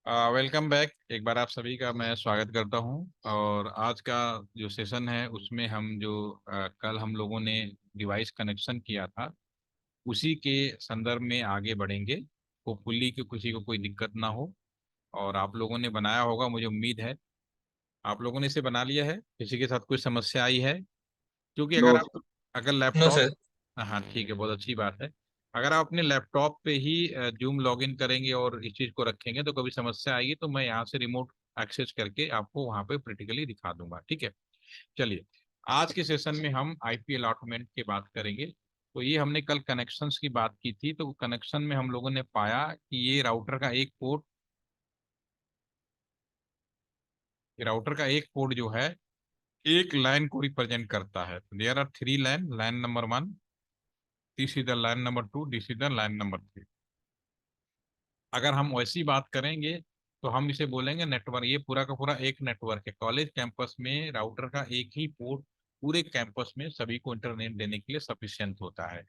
Welcome back. एक बार आप सभी का मैं स्वागत करता हूं। और आज का जो सेशन है उसमें हम जो कल हम लोगों ने डिवाइस कनेक्शन किया था उसी के संदर्भ में आगे बढ़ेंगे। होपफुली कि किसी को कोई दिक्कत ना हो। और आप लोगों ने बनाया होगा, मुझे उम्मीद है आप लोगों ने इसे बना लिया है। किसी के साथ कोई समस्या आई है? क्योंकि नो अगर नो लैपटॉप। सर। हाँ ठीक है, बहुत अच्छी बात है। अगर आप अपने लैपटॉप पे ही जूम लॉगिन करेंगे और इस चीज़ को रखेंगे तो कभी समस्या आएगी तो मैं यहाँ से रिमोट एक्सेस करके आपको वहाँ पे प्रैक्टिकली दिखा दूंगा। ठीक है, चलिए। आज के सेशन में हम आईपी अलॉटमेंट की बात करेंगे। तो ये हमने कल कनेक्शंस की बात की थी, तो कनेक्शन में हम लोगों ने पाया कि ये राउटर का एक पोर्ट जो है एक लाइन को रिप्रेजेंट करता है। There are three line, line number one, this is the line number two, this is the line number three. अगर हम वैसी बात करेंगे तो हम इसे बोलेंगे नेटवर्क। ये पूरा का पूरा एक नेटवर्क है। कॉलेज कैंपस में राउटर का एक ही पोर्ट पूरे कैंपस में सभी को इंटरनेट देने के लिए सफिशियंट होता है।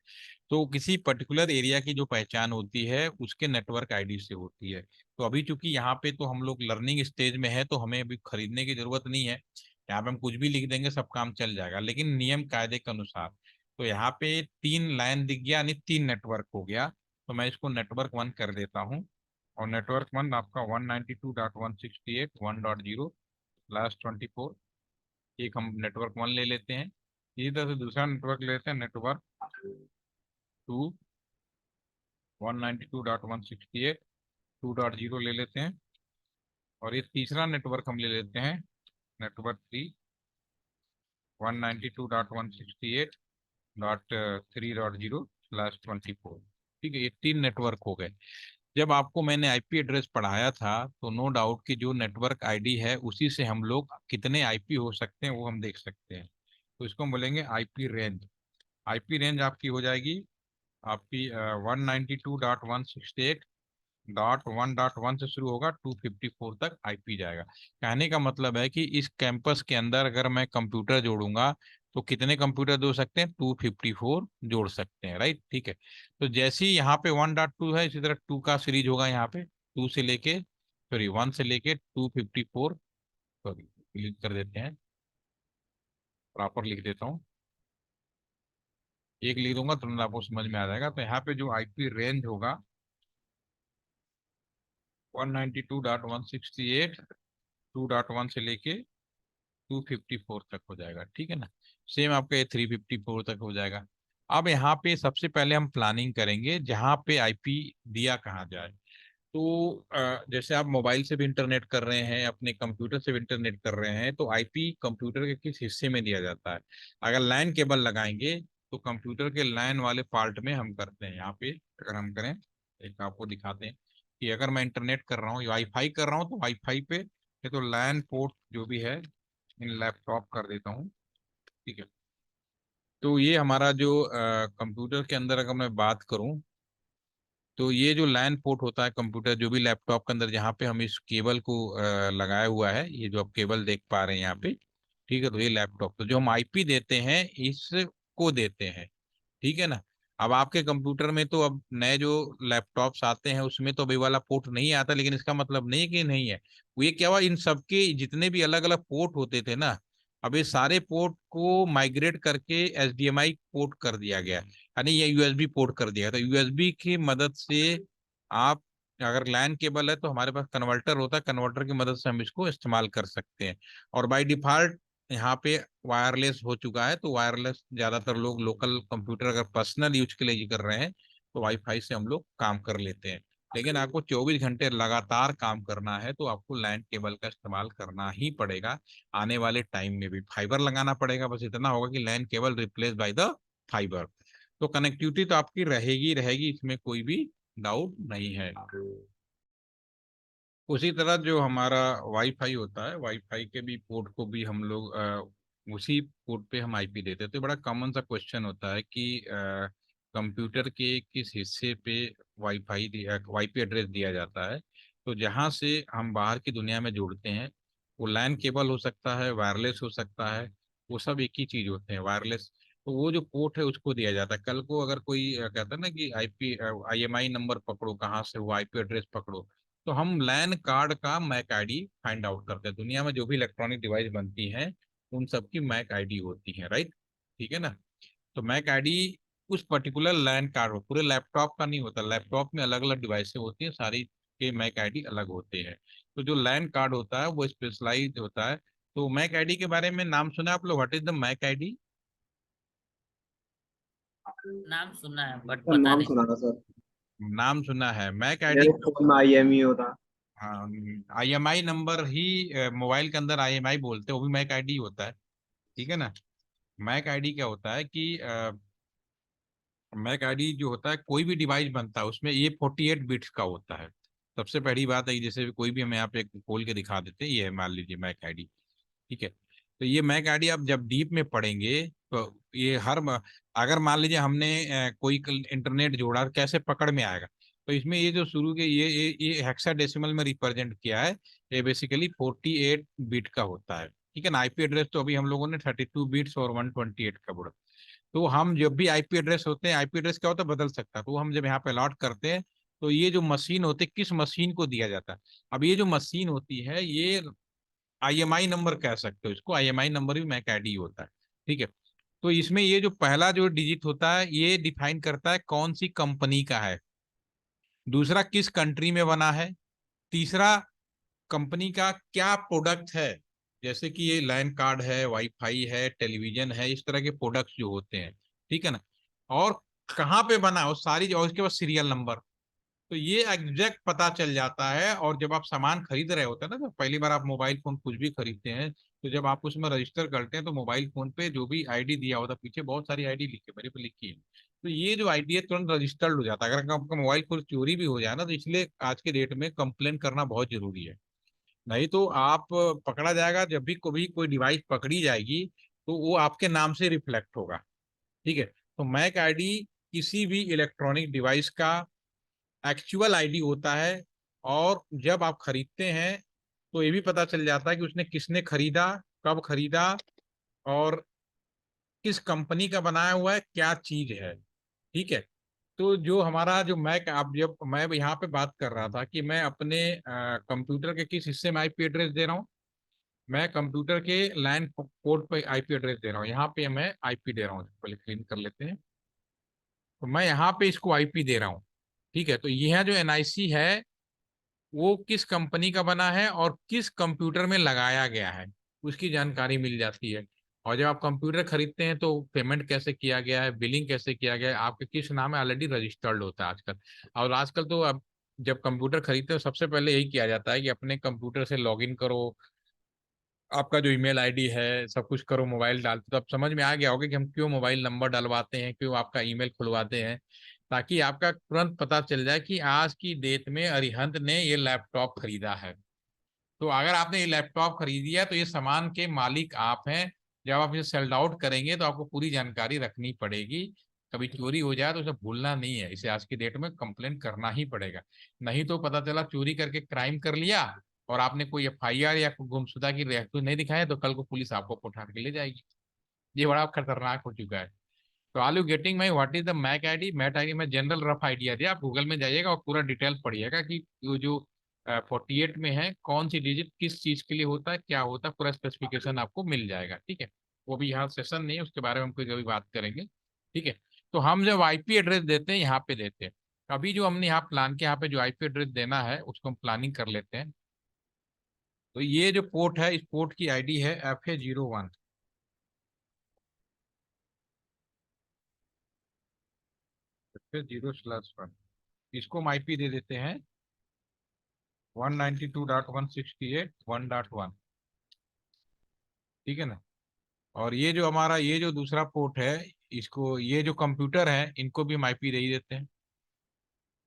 तो किसी पर्टिकुलर एरिया की जो पहचान होती है उसके नेटवर्क आईडी से होती है। तो अभी चूंकि यहाँ पे तो हम लोग लर्निंग स्टेज में है तो हमें अभी खरीदने की जरूरत नहीं है। यहाँ पे हम कुछ भी लिख देंगे, सब काम चल जाएगा, लेकिन नियम कायदे के अनुसार। तो यहाँ पे तीन लाइन दिख गया, यानी तीन नेटवर्क हो गया। तो मैं इसको नेटवर्क वन कर देता हूँ। और नेटवर्क वन आपका 192.168.1.0/24। एक हम नेटवर्क वन ले लेते हैं। इसी तरह से दूसरा नेटवर्क ले लेते हैं, नेटवर्क टू 192.168.2.0 ले लेते हैं। और ये तीसरा नेटवर्क हम ले लेते हैं, नेटवर्क थ्री 192.168.3.0/24। ठीक है, ये तीन नेटवर्क हो गए। जब आपको मैंने आईपी एड्रेस पढ़ाया था तो नो डाउट कि जो नेटवर्क आईडी है उसी से हम लोग कितने आईपी हो सकते हैं वो हम देख सकते हैं। तो इसको हम बोलेंगे आईपी रेंज। आईपी रेंज आपकी हो जाएगी, आपकी 192.168.1.1 से शुरू होगा, 254 तक आईपी जाएगा। कहने का मतलब है कि इस कैंपस के अंदर अगर मैं कंप्यूटर जोड़ूंगा तो कितने कंप्यूटर जोड़ सकते हैं? 254 जोड़ सकते हैं, राइट। ठीक है, तो जैसे ही यहाँ पे 1.2 है, इसी तरह टू का सीरीज होगा। यहाँ पे टू से लेके, सॉरी, वन से लेके 254, सॉरी क्लिक कर देते हैं, प्रॉपर लिख देता हूँ। एक लिख दूंगा तुरंत आपको समझ में आ जाएगा। तो यहाँ पे जो आईपी रेंज होगा 192.168.2.1 से लेके 254 तक हो जाएगा। ठीक है ना। सेम आपका ये 354 तक हो जाएगा। अब यहाँ पे सबसे पहले हम प्लानिंग करेंगे जहाँ पे आईपी दिया कहाँ जाए। तो जैसे आप मोबाइल से भी इंटरनेट कर रहे हैं, अपने कंप्यूटर से भी इंटरनेट कर रहे हैं, तो आईपी कंप्यूटर के किस हिस्से में दिया जाता है? अगर लाइन केबल लगाएंगे तो कंप्यूटर के लाइन वाले पार्ट में हम करते हैं। यहाँ पे अगर हम करें, एक आपको दिखाते हैं कि अगर मैं इंटरनेट कर रहा हूँ, वाईफाई कर रहा हूँ, तो वाईफाई पे ये तो लैन पोर्ट जो भी है इन लैपटॉप कर देता हूँ। ठीक है, तो ये हमारा जो कंप्यूटर के अंदर अगर मैं बात करूँ तो ये जो लैन पोर्ट होता है कंप्यूटर जो भी लैपटॉप के अंदर, जहाँ पे हम इस केबल को लगाया हुआ है, ये जो आप केबल देख पा रहे हैं यहाँ पे। ठीक है, तो ये लैपटॉप, तो जो हम आईपी देते हैं इसको देते हैं। ठीक है ना। अब आपके कंप्यूटर में तो अब नए जो लैपटॉप्स आते हैं उसमें तो अभी वाला पोर्ट नहीं आता, लेकिन इसका मतलब नहीं कि नहीं है। वो ये क्या हुआ, इन सबके जितने भी अलग अलग पोर्ट होते थे ना, अब ये सारे पोर्ट को माइग्रेट करके एचडीएमआई पोर्ट कर दिया गया है, यानी ये यूएसबी पोर्ट कर दिया। तो यूएसबी की मदद से आप, अगर लैन केबल है तो हमारे पास कन्वर्टर होता है, कन्वर्टर की मदद से हम इसको इस्तेमाल कर सकते हैं। और बाय डिफॉल्ट यहाँ पे वायरलेस हो चुका है, तो वायरलेस ज्यादातर लोग लोकल कंप्यूटर अगर पर्सनल यूज के लिए ये कर रहे हैं तो वाईफाई से हम लोग काम कर लेते हैं। लेकिन आपको 24 घंटे लगातार काम करना है तो आपको लैन केबल का इस्तेमाल करना ही पड़ेगा। आने वाले टाइम में भी फाइबर लगाना पड़ेगा, बस इतना होगा कि LAN cable replace by the fibre. तो कनेक्टिविटी तो आपकी रहेगी रहेगी, इसमें कोई भी डाउट नहीं है। उसी तरह जो हमारा वाईफाई होता है, वाईफाई के भी पोर्ट को भी हम लोग उसी पोर्ट पे हम आईपी देते हैं। तो बड़ा कॉमन सा क्वेश्चन होता है कि कंप्यूटर के किस हिस्से पे वाईपी एड्रेस दिया जाता है। तो जहाँ से हम बाहर की दुनिया में जुड़ते हैं, वो लैन केबल हो सकता है, वायरलेस हो सकता है, वो सब एक ही चीज होते हैं, वायरलेस। तो वो जो पोर्ट है उसको दिया जाता है। कल को अगर कोई कहता है ना कि आईपी आईएमआई नंबर पकड़ो, कहाँ से वो आईपी एड्रेस पकड़ो, तो हम लैन कार्ड का मैक आईडी फाइंड आउट करते हैं। दुनिया में जो भी इलेक्ट्रॉनिक डिवाइस बनती हैं उन सब की मैक आईडी होती है, राइट? ठीक है ना? तो मैक आईडी उस पर्टिकुलर लैन कार्ड हो, पूरे लैपटॉप का नहीं होता। लैपटॉप में अलग अलग डिवाइसें होती हैं, सारी के मैक आईडी अलग होते हैं। तो जो लैन कार्ड होता है वो स्पेशलाइज होता है। तो मैक आईडी के बारे में नाम सुना आप लोग? What is the MAC ID? नाम सुना है बट सर पता नाम नहीं। सुना था सर। नाम सुना है मैक आईडी। मेरे फोन में IME होता। हाँ, IMI नंबर ही मोबाइल के अंदर IMI बोलते हैं, वो भी मैक आईडी होता है। ठीक है ना? मैक आईडी क्या होता है कि मैक आईडी जो होता है, कोई भी डिवाइस बनता है उसमें ये 48 बिट्स का होता है। सबसे पहली बात है कि जैसे कोई भी हम यहाँ पे खोल के दिखा देते हैं, ये है मान लीजिए मैक आईडी। ठीक है? तो ये मैक आईडी आप जब डीप में पढ़ेंगे तो ये अगर मान लीजिए हमने कोई इंटरनेट जोड़ा, कैसे पकड़ में आएगा? तो इसमें ये जो शुरू के ये हेक्साडेसिमल में रिप्रेजेंट किया है। ये बेसिकली 48 बिट का होता है। ठीक है ना? आईपी एड्रेस तो अभी हम लोगों ने 32 बिट्स और 128 का बोला। तो हम जब भी आईपी एड्रेस होते हैं, आईपी एड्रेस क्या होता है, बदल सकता है। तो हम जब यहाँ पे अलॉट करते हैं तो ये जो मशीन होती है, किस मशीन को दिया जाता है? अब ये जो मशीन होती है ये IMI नंबर कह सकते हो इसको। IMI नंबर भी मैक आईडी होता है। ठीक है? तो इसमें ये जो पहला जो डिजिट होता है ये डिफाइन करता है कौन सी कंपनी का है। दूसरा, किस कंट्री में बना है। तीसरा, कंपनी का क्या प्रोडक्ट है। जैसे कि ये लैन कार्ड है, वाईफाई है, टेलीविजन है, इस तरह के प्रोडक्ट्स जो होते हैं। ठीक है ना? और कहाँ पे बना है वो सारी, और उसके बाद सीरियल नंबर। तो ये एग्जैक्ट पता चल जाता है। और जब आप सामान खरीद रहे होते हैं ना, जब पहली बार आप मोबाइल फोन कुछ भी खरीदते हैं, तो जब आप उसमें रजिस्टर करते हैं तो मोबाइल फोन पे जो भी आईडी दिया होता है, पीछे बहुत सारी आईडी लिखी, मेरे पे लिखी है। तो ये जो आईडी है तुरंत रजिस्टर्ड हो जाता है। अगर आपका मोबाइल फोन चोरी भी हो जाए ना, तो इसलिए आज के डेट में कंप्लेन करना बहुत जरूरी है। नहीं तो आप पकड़ा जाएगा। जब भी कोई कोई डिवाइस पकड़ी जाएगी तो वो आपके नाम से रिफ्लेक्ट होगा। ठीक है? तो मैक आईडी किसी भी इलेक्ट्रॉनिक डिवाइस का एक्चुअल आईडी होता है। और जब आप खरीदते हैं तो ये भी पता चल जाता है कि उसने किसने खरीदा, कब खरीदा, और किस कंपनी का बनाया हुआ है, क्या चीज है। ठीक है? तो जो हमारा जो मैक, आप जब मैं यहाँ पे बात कर रहा था कि मैं अपने कंप्यूटर के किस हिस्से में आईपी एड्रेस दे रहा हूँ, मैं कंप्यूटर के लैन पोर्ट पे आईपी एड्रेस दे रहा हूँ। यहाँ पे मैं आईपी दे रहा हूँ, पहले क्लीन कर लेते हैं। तो मैं यहाँ पे इसको आईपी दे रहा हूँ। ठीक है? तो यह जो एनआईसी है वो किस कंपनी का बना है और किस कंप्यूटर में लगाया गया है, उसकी जानकारी मिल जाती है। और जब आप कंप्यूटर खरीदते हैं तो पेमेंट कैसे किया गया है, बिलिंग कैसे किया गया है, आपके किस नाम है, ऑलरेडी रजिस्टर्ड होता है आजकल। और आजकल तो अब जब कंप्यूटर खरीदते हो सबसे पहले यही किया जाता है कि अपने कंप्यूटर से लॉगिन करो, आपका जो ईमेल आईडी है सब कुछ करो, मोबाइल डालते। तो अब समझ में आ गया होगा कि हम क्यों मोबाइल नंबर डलवाते हैं, क्यों आपका ईमेल खुलवाते हैं, ताकि आपका तुरंत पता चल जाए कि आज की डेट में अरिहंत ने ये लैपटॉप खरीदा है। तो अगर आपने ये लैपटॉप खरीद लिया तो ये सामान के मालिक आप हैं। जब आप इसे सेल आउट करेंगे तो आपको पूरी जानकारी रखनी पड़ेगी। कभी चोरी हो जाए तो उसे भूलना नहीं है, इसे आज की डेट में कंप्लेन करना ही पड़ेगा। नहीं तो पता चला चोरी करके क्राइम कर लिया और आपने कोई FIR या गुमशुदा की रेफरेंस नहीं दिखाया, तो कल को पुलिस आपको उठा के ले जाएगी। ये बड़ा खतरनाक हो चुका है। तो are you getting my what is the MAC ID? MAC ID में जनरल रफ आइडिया दिया, आप गूगल में जाइएगा और पूरा डिटेल पढ़िएगा कि वो जो 48 में है कौन सी डिजिट किस चीज के लिए होता है, क्या होता है, पूरा स्पेसिफिकेशन आपको मिल जाएगा। ठीक है? वो भी यहाँ सेशन नहीं है, उसके बारे में हम कोई कभी बात करेंगे। ठीक है? तो हम जब आईपी एड्रेस देते हैं यहाँ पे देते हैं। अभी जो हमने यहाँ प्लान किया, यहाँ पे जो आईपी एड्रेस देना है उसको हम प्लानिंग कर लेते हैं। तो ये जो पोर्ट है, इस पोर्ट की आईडी है FA01। FA0/1। इसको हम आईपी दे देते हैं 192.168.1.1। ठीक है ना? और ये जो हमारा ये जो दूसरा पोर्ट है, इसको ये जो कंप्यूटर है इनको भी हम आईपी दे ही देते हैं,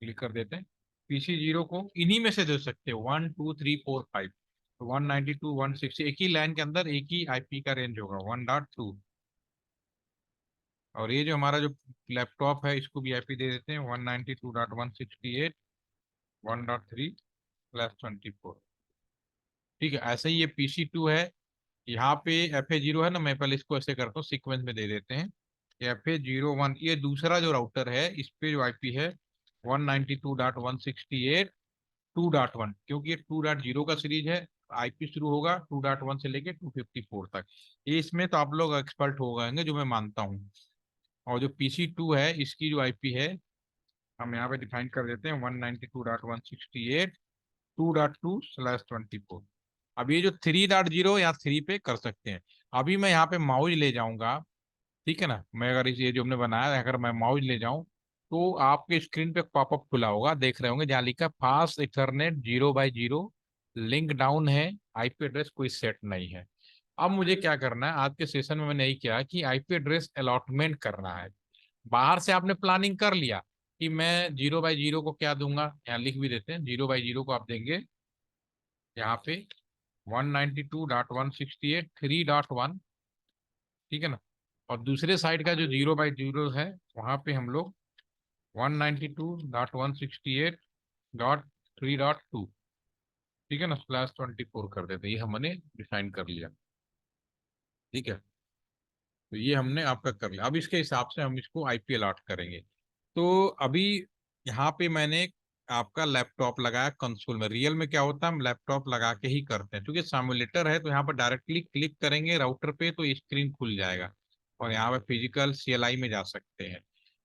क्लिक कर देते हैं। PC0 को इन्हीं में से दे सकते हैं, 1 2 3 4 5। तो 192.160 एक ही लाइन के अंदर एक ही आईपी का रेंज होगा, 1.2। और ये जो हमारा जो लैपटॉप है इसको भी आईपी दे देते हैं, 192.168.1.3/24। ठीक है? ऐसे ही ये PC2 है। यहाँ पे FA0 है ना, मैं पहले इसको ऐसे करता हूँ, सीक्वेंस में दे देते हैं। FA01 ये दूसरा जो राउटर है, इस पे जो आईपी है 192.168.1.3। 2.1, क्योंकि ये 2.0 का सीरीज है। आईपी शुरू होगा 2.1 से लेके 254 तक। ये इसमें तो आप लोग एक्सपर्ट हो गएंगे, जो मैं मानता हूँ। और जो PC2 है, इसकी जो आईपी है, हम यहाँ पे डिफाइन कर देते हैं 192.168.2.2/24। अब ये जो 3.0 या 3 पे कर सकते हैं। अभी मैं यहाँ पे माउस ले जाऊंगा, ठीक है ना। मैं अगर ये जो हमने बनाया है, अगर मैं माउस ले जाऊं, तो आपके स्क्रीन पे पॉपअप खुला होगा, देख रहे होंगे, जहाँ लिखा फास्ट इथरनेट 0/0 लिंक डाउन है, आईपी एड्रेस कोई सेट नहीं है। अब मुझे क्या करना है, आज के सेशन में मैंने यही किया कि आईपी एड्रेस अलॉटमेंट करना है। बाहर से आपने प्लानिंग कर लिया कि मैं 0/0 को क्या दूंगा, यहाँ लिख भी देते हैं। 0/0 को आप देंगे यहाँ पे 192.168.3.1, ठीक है ना। और दूसरे साइड का जो 0/0 है, वहां पे हम लोग 192.168.3.2, ठीक है ना, /24 कर देते हैं। ये हमने डिफाइन कर लिया, ठीक है। तो ये हमने आपका कर लिया। अब इसके हिसाब से हम इसको आईपी अलॉट करेंगे। तो अभी यहाँ पे मैंने आपका लैपटॉप लगाया कंसोल में। रियल में क्या होता है, हम लैपटॉप लगा के ही करते हैं, क्योंकि सिमुलेटर है तो यहाँ पर डायरेक्टली क्लिक करेंगे राउटर पे तो स्क्रीन खुल जाएगा और यहाँ पे फिजिकल CLI में जा सकते हैं।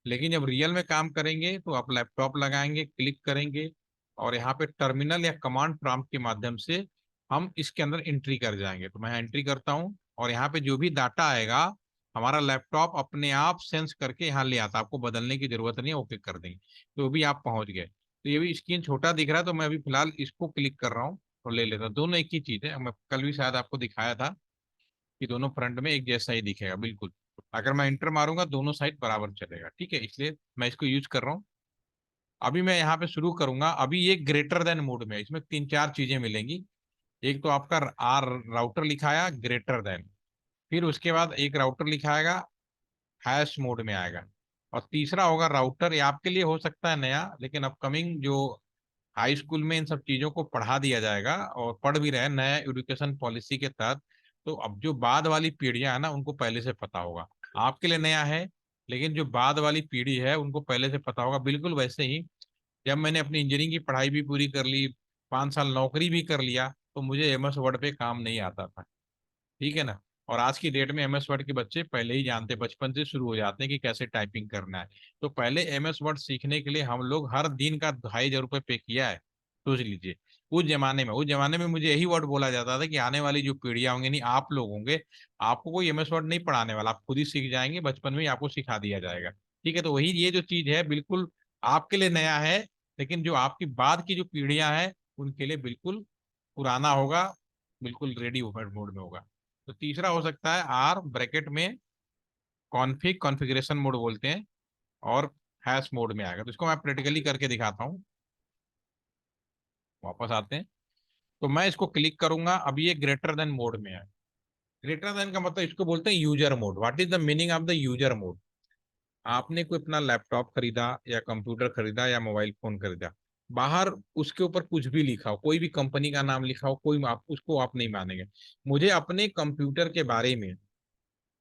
लेकिन जब रियल में काम करेंगे तो आप लैपटॉप लगाएंगे, क्लिक करेंगे और यहाँ पे टर्मिनल या कमांड प्रॉम्प्ट के माध्यम से हम इसके अंदर एंट्री कर जाएंगे। तो मैं एंट्री करता हूँ और यहाँ पे जो भी डाटा आएगा, हमारा लैपटॉप अपने आप सेंस करके यहाँ ले आता है। आपको बदलने की जरूरत नहीं है, ओके कर देंगे तो भी आप पहुंच गए। तो ये भी स्क्रीन छोटा दिख रहा है, तो मैं अभी फिलहाल इसको क्लिक कर रहा हूँ और ले लेता हूँ। दोनों एक ही चीज है, मैं कल भी शायद आपको दिखाया था कि दोनों फ्रंट में एक जैसा ही दिखेगा बिल्कुल। अगर मैं इंटर मारूंगा दोनों साइड बराबर चलेगा, ठीक है, इसलिए मैं इसको यूज कर रहा हूँ। अभी मैं यहाँ पे शुरू करूंगा। अभी ये ग्रेटर देन मोड में है, इसमें तीन चार चीजें मिलेंगी। एक तो आपका आर राउटर लिखाया ग्रेटर देन, फिर उसके बाद एक राउटर लिखाएगा हैश मोड में आएगा, और तीसरा होगा राउटर। ये आपके लिए हो सकता है नया, लेकिन अपकमिंग जो हाई स्कूल में इन सब चीजों को पढ़ा दिया जाएगा और पढ़ भी रहे हैं नया एजुकेशन पॉलिसी के तहत। तो अब जो बाद वाली पीढ़ियां है ना, उनको पहले से पता होगा। आपके लिए नया है, लेकिन जो बाद वाली पीढ़ी है उनको पहले से पता होगा। बिल्कुल वैसे ही जब मैंने अपनी इंजीनियरिंग की पढ़ाई भी पूरी कर ली, 5 साल नौकरी भी कर लिया, तो मुझे MS वर्ड पे काम नहीं आता था, ठीक है ना। और आज की डेट में MS वर्ड के बच्चे पहले ही जानते हैं, बचपन से शुरू हो जाते हैं कि कैसे टाइपिंग करना है। तो पहले MS वर्ड सीखने के लिए हम लोग हर दिन का 2,500 रुपये पे किया है, सोच लीजिए। उस जमाने में मुझे यही वर्ड बोला जाता था कि आने वाली जो पीढ़ियां होंगी, नहीं आप लोग होंगे, आपको कोई MS वर्ड नहीं पढ़ाने वाला, आप खुद ही सीख जाएंगे, बचपन में ही आपको सिखा दिया जाएगा, ठीक है। तो वही ये जो चीज है बिल्कुल आपके लिए नया है, लेकिन जो आपकी बाद की जो पीढ़ियां हैं उनके लिए बिल्कुल पुराना होगा, बिल्कुल रेडी मोड में होगा। तो तीसरा हो सकता है आर ब्रैकेट में कॉन्फ़िगरेशन मोड बोलते हैं, और हैश मोड में आएगा। तो इसको मैं प्रैक्टिकली करके दिखाता हूँ। वापस आते हैं, तो मैं इसको क्लिक करूंगा। अभी ये ग्रेटर देन मोड में है। ग्रेटर देन का मतलब इसको बोलते हैं user mode. What is the meaning of the user mode. आपने कोई अपना लैपटॉप खरीदा या कंप्यूटर खरीदा या मोबाइल फोन खरीदा, बाहर उसके ऊपर कुछ भी लिखा हो, कोई भी कंपनी का नाम लिखा हो, कोई आप उसको आप नहीं मानेंगे। मुझे अपने कंप्यूटर के बारे में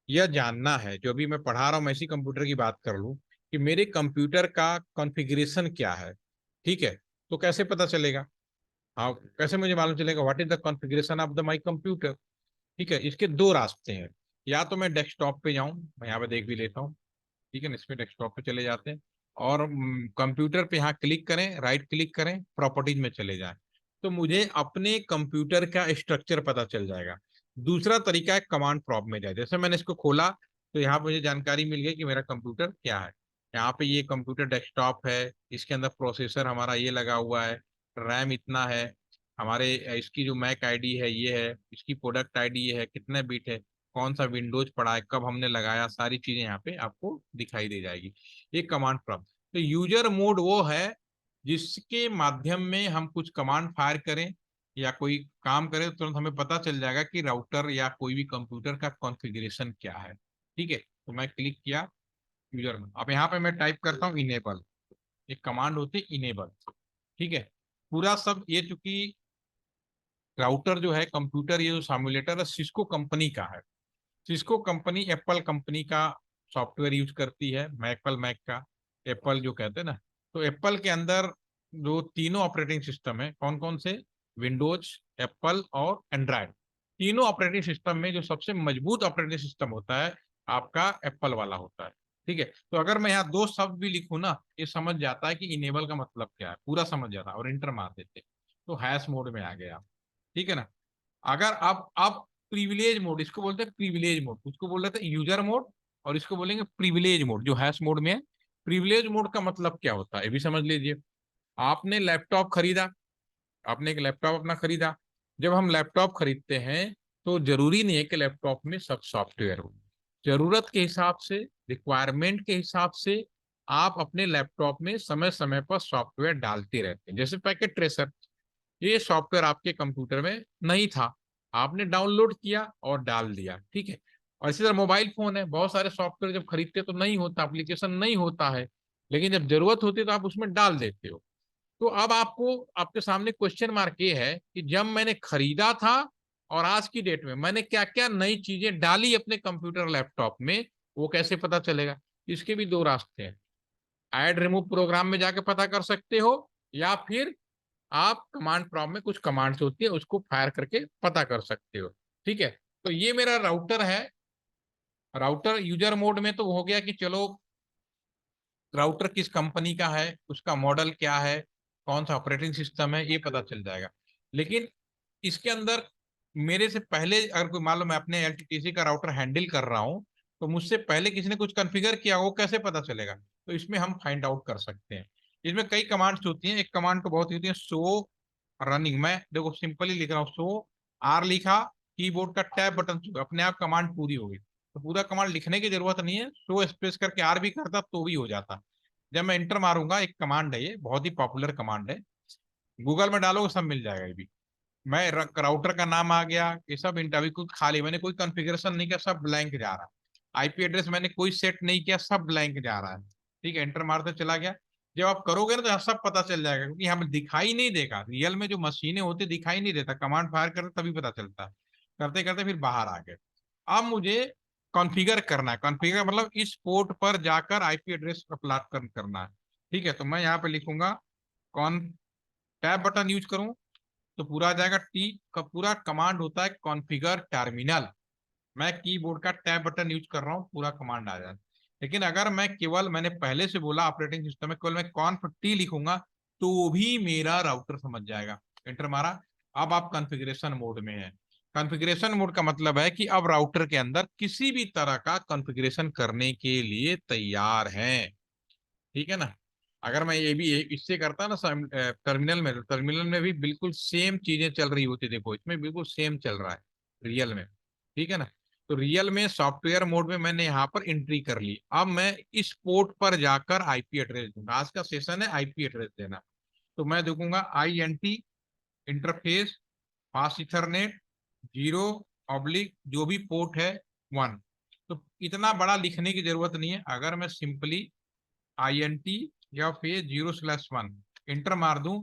यह जानना है, जो अभी मैं पढ़ा रहा हूँ, मैं इसी कंप्यूटर की बात कर लूँ कि मेरे कंप्यूटर का कॉन्फ़िगरेशन क्या है, ठीक है। तो कैसे पता चलेगा, हाँ कैसे मुझे मालूम चलेगा what is the configuration of the my computer, ठीक है। इसके दो रास्ते हैं। या तो मैं डेस्कटॉप पे जाऊं, मैं यहाँ पे देख भी लेता हूँ, ठीक है ना। इसमें डेस्कटॉप पे चले जाते हैं और कंप्यूटर पे यहाँ क्लिक करें, राइट क्लिक करें, प्रॉपर्टीज में चले जाएं, तो मुझे अपने कंप्यूटर का स्ट्रक्चर पता चल जाएगा। दूसरा तरीका है कमांड प्रॉम्प्ट में जाए। जैसे मैंने इसको खोला तो यहाँ मुझे जानकारी मिल गई कि मेरा कंप्यूटर क्या है। यहाँ पे ये कंप्यूटर डेस्कटॉप है, इसके अंदर प्रोसेसर हमारा ये लगा हुआ है, रैम इतना है, हमारे इसकी जो मैक आईडी है ये है, इसकी प्रोडक्ट आईडी ये है, कितने बिट है, कौन सा विंडोज पड़ा है, कब हमने लगाया, सारी चीजें यहाँ पे आपको दिखाई दे जाएगी। ये कमांड प्रॉम्प्ट। तो यूजर मोड वो है जिसके माध्यम में हम कुछ कमांड फायर करें या कोई काम करें तो तुरंत हमें पता चल जाएगा कि राउटर या कोई भी कंप्यूटर का कॉन्फ़िगरेशन क्या है, ठीक है। तो मैं क्लिक किया यूजर में। अब यहाँ पे मैं टाइप करता हूँ इनेबल। एक कमांड होती है इनेबल, ठीक है। पूरा सब ये, चूंकि राउटर जो है कंप्यूटर, ये जो सिमुलेटर है सिस्को कंपनी का है। सिस्को कंपनी एप्पल कंपनी का सॉफ्टवेयर यूज करती है, मैक का, एप्पल जो कहते हैं ना। तो एप्पल के अंदर जो तीनों ऑपरेटिंग सिस्टम है, कौन कौन से, विंडोज, एप्पल और एंड्रॉयड, तीनों ऑपरेटिंग सिस्टम में जो सबसे मजबूत ऑपरेटिंग सिस्टम होता है आपका एप्पल वाला होता है। ठीक है, तो अगर मैं यहाँ दो शब्द भी लिखूं ना, ये समझ जाता है कि इनेबल का मतलब क्या है, पूरा समझ जाता है, और इंटर मार देते, तो हैश मोड में आ गए आप। ठीक है ना। अगर आप प्रिविलेज मोड, इसको बोलते हैं प्रिविलेज मोड, उसको बोल रहे थे यूजर मोड, और इसको बोलेंगे प्रिविलेज मोड जो हैश मोड में है। प्रिविलेज मोड का मतलब क्या होता है ये भी समझ लीजिए। आपने लैपटॉप खरीदा, आपने एक लैपटॉप अपना खरीदा। जब हम लैपटॉप खरीदते हैं तो जरूरी नहीं है कि लैपटॉप में सब सॉफ्टवेयर हो। जरूरत के हिसाब से, रिक्वायरमेंट के हिसाब से आप अपने लैपटॉप में समय समय पर सॉफ्टवेयर डालते रहते हैं। जैसे पैकेट ट्रेसर, ये सॉफ्टवेयर आपके कंप्यूटर में नहीं था, आपने डाउनलोड किया और डाल दिया। ठीक है। और इसी तरह मोबाइल फोन है, बहुत सारे सॉफ्टवेयर जब खरीदते तो नहीं होता, एप्लीकेशन नहीं होता है, लेकिन जब जरूरत होती है तो आप उसमें डाल देते हो। तो अब आपको, आपके सामने क्वेश्चन मार्क ये है कि जब मैंने खरीदा था और आज की डेट में मैंने क्या क्या नई चीजें डाली अपने कंप्यूटर लैपटॉप में, वो कैसे पता चलेगा। इसके भी दो रास्ते हैं। ऐड रिमूव प्रोग्राम में जाके पता कर सकते हो, या फिर आप कमांड प्रॉम्प्ट में कुछ कमांड्स होती है उसको फायर करके पता कर सकते हो। ठीक है। तो ये मेरा राउटर है। राउटर यूजर मोड में तो हो गया कि चलो राउटर किस कंपनी का है, उसका मॉडल क्या है, कौन सा ऑपरेटिंग सिस्टम है, ये पता चल जाएगा। लेकिन इसके अंदर मेरे से पहले अगर कोई, मान लो मैं अपने एलटीटीसी का राउटर हैंडल कर रहा हूँ, तो मुझसे पहले किसी ने कुछ कॉन्फ़िगर किया, वो कैसे पता चलेगा। तो इसमें हम फाइंड आउट कर सकते हैं। इसमें कई कमांड्स होती हैं, एक कमांड तो बहुत ही होती है, शो रनिंग। मैं देखो सिंपली लिख रहा हूँ, शो आर लिखा, कीबोर्ड का टैब बटन छू, अपने आप कमांड पूरी हो गई। तो पूरा कमांड लिखने की जरूरत नहीं है, शो स्पेस करके आर भी करता तो भी हो जाता। जब मैं इंटर मारूंगा, एक कमांड है, ये बहुत ही पॉपुलर कमांड है, गूगल में डालोगे सब मिल जाएगा ये भी। मैं राउटर का नाम आ गया, ये सब अभी कुछ खाली, मैंने कोई कॉन्फ़िगरेशन नहीं किया, सब ब्लैंक जा रहा है। आईपी एड्रेस मैंने कोई सेट नहीं किया, सब ब्लैंक जा रहा है। ठीक है, एंटर मारते चला गया। जब आप करोगे ना तो यहाँ सब पता चल जाएगा, क्योंकि हमें दिखाई नहीं देगा, रियल में जो मशीनें होती दिखाई नहीं देता, कमांड फायर करते तभी पता चलता है। करते करते फिर बाहर आ गए। अब मुझे कॉन्फ़िगर करना है, कॉन्फ़िगर मतलब इस पोर्ट पर जाकर आईपी एड्रेस प्लॉट करना है। ठीक है, तो मैं यहाँ पे लिखूंगा कॉन, टैब बटन यूज करूं तो पूरा आ जाएगा। टी का पूरा कमांड होता है कॉन्फ़िगर टर्मिनल। मैं कीबोर्ड का टैब बटन यूज कर रहा हूँ, पूरा कमांड आ जाए। लेकिन अगर मैं केवल, मैंने पहले से बोला ऑपरेटिंग सिस्टम में केवल मैं कॉन्फ टी लिखूंगा तो भी मेरा राउटर समझ जाएगा। एंटर मारा, अब आप कॉन्फ़िगरेशन मोड में है। कॉन्फ़िगरेशन मोड का मतलब है कि अब राउटर के अंदर किसी भी तरह का कॉन्फ़िगरेशन करने के लिए तैयार है। ठीक है ना। अगर मैं ये भी इससे करता ना टर्मिनल में, तो टर्मिनल में भी बिल्कुल सेम चीजें चल रही होती, देखो इसमें बिल्कुल सेम चल रहा है रियल में। ठीक है ना। तो रियल में सॉफ्टवेयर मोड में मैंने यहाँ पर एंट्री कर ली, अब मैं इस पोर्ट पर जाकर आईपी एड्रेस दूंगा। आज का सेशन है आईपी एड्रेस देना। तो मैं देखूंगा I N T interface fast ethernet 0 जो भी पोर्ट है 1। तो इतना बड़ा लिखने की जरूरत नहीं है, अगर मैं सिंपली आई एन टी या फिर 0/1 इंटर मार दूं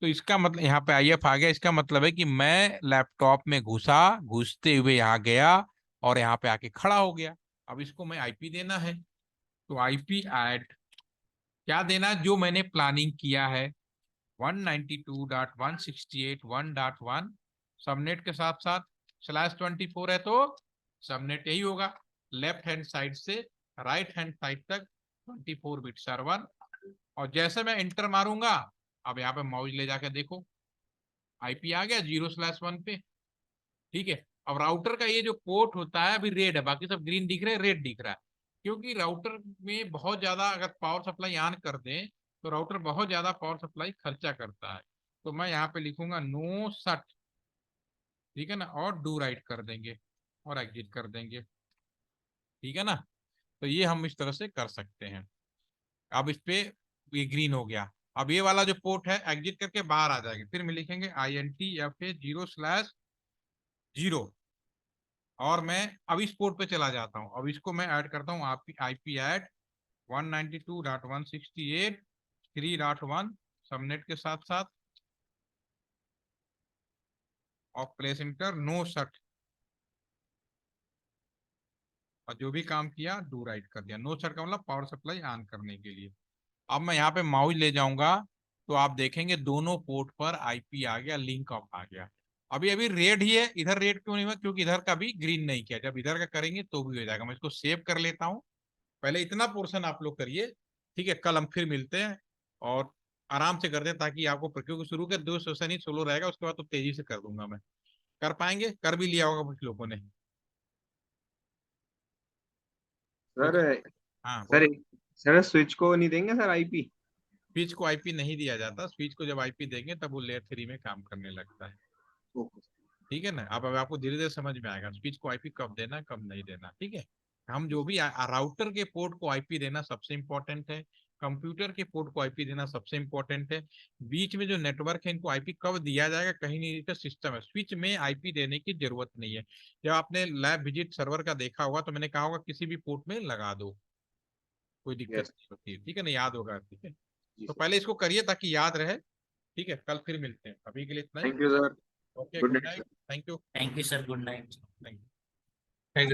तो इसका मतलब यहाँ पे आई एफ आ गया। इसका मतलब है कि मैं लैपटॉप में घुसा, घुसते हुए यहाँ गया और यहाँ पे आके खड़ा हो गया। अब इसको मैं आईपी देना है, तो आईपी ऐड क्या देना, जो मैंने प्लानिंग किया है 192.168.1.1 सबनेट के साथ साथ /24 है, तो सबनेट यही होगा, लेफ्ट हैंड साइड से राइट हैंड साइड तक 24 बिट सर्वर। और जैसे मैं इंटर मारूंगा, अब यहाँ पे माउस ले जाकर देखो, आईपी आ गया 0/1 पे। ठीक है। अब राउटर का ये जो पोर्ट होता है अभी रेड है, बाकी सब ग्रीन दिख रहे हैं, रेड दिख रहा है, क्योंकि राउटर में बहुत ज्यादा अगर पावर सप्लाई ऑन कर दें तो राउटर बहुत ज्यादा पावर सप्लाई खर्चा करता है। तो मैं यहाँ पे लिखूंगा नो सट। ठीक है ना, और डू राइट कर देंगे और एग्जिट कर देंगे। ठीक है ना। तो ये हम इस तरह से कर सकते हैं। अब इस पे ये ग्रीन हो गया। अब ये वाला जो पोर्ट है एग्जिट करके बाहर आ जाएंगे, फिर मैं लिखेंगे आई एन टी या फिर 0/0। और मैं अब इस पोर्ट पे चला जाता हूँ, अब इसको मैं ऐड करता हूँ, आपकी आई पी ऐड 192.168.3.1 सबनेट के साथ साथ, और प्लेस इंटर नो सट, और जो भी काम किया डू राइट कर दिया। नो सट का मतलब पावर सप्लाई ऑन करने के लिए। अब मैं यहाँ पे माउस ले जाऊंगा तो आप देखेंगे दोनों पोर्ट पर आईपी आ गया, लिंक ऑफ आ गया। अभी अभी रेड ही है, इधर रेड क्यों नहीं हुआ? क्योंकि इधर का भी ग्रीन नहीं किया। जब इधर का करेंगे तो भी हो जाएगा। मैं इसको सेव कर लेता हूँ। पहले इतना पोर्शन आप लोग करिए, ठीक है? कल हम फिर मिलते हैं और आराम से करते हैं, ताकि आपको, क्योंकि शुरू के 2 सेशन ही सोलो रहेगा, उसके बाद तो तेजी से कर दूंगा मैं। कर पाएंगे? कर भी लिया होगा कुछ लोगों ने। कोई सर हाँ सर बोलो। सर स्विच को नहीं देंगे सर आईपी? स्विच को आईपी नहीं दिया जाता। स्विच को जब आईपी देंगे तब वो लेयर 3 में काम करने लगता है। ओके। ठीक है ना? अब आपको धीरे धीरे समझ में आएगा स्विच को आईपी कब देना, कब नहीं देना। ठीक है? हम जो भी राउटर के पोर्ट को आईपी देना सबसे इंपॉर्टेंट है। कंप्यूटर के पोर्ट को आईपी देना सबसे इंपॉर्टेंट है। बीच में जो नेटवर्क है इनको आईपी कब दिया जाएगा कहीं नहीं, का सिस्टम है। स्विच में आईपी देने की जरूरत नहीं है। जब आपने लैब विजिट सर्वर का देखा होगा तो मैंने कहा होगा किसी भी पोर्ट में लगा दो, कोई दिक्कत यस। नहीं होती है। ठीक है ना? याद होगा। ठीक है? जी तो सर। पहले इसको करिए ताकि याद रहे। ठीक है? कल फिर मिलते हैं। अभी के लिए इतना ही। Thank you sir. Okay, good good night night. Sir. Thank you. Thank you sir, good night. Thank you.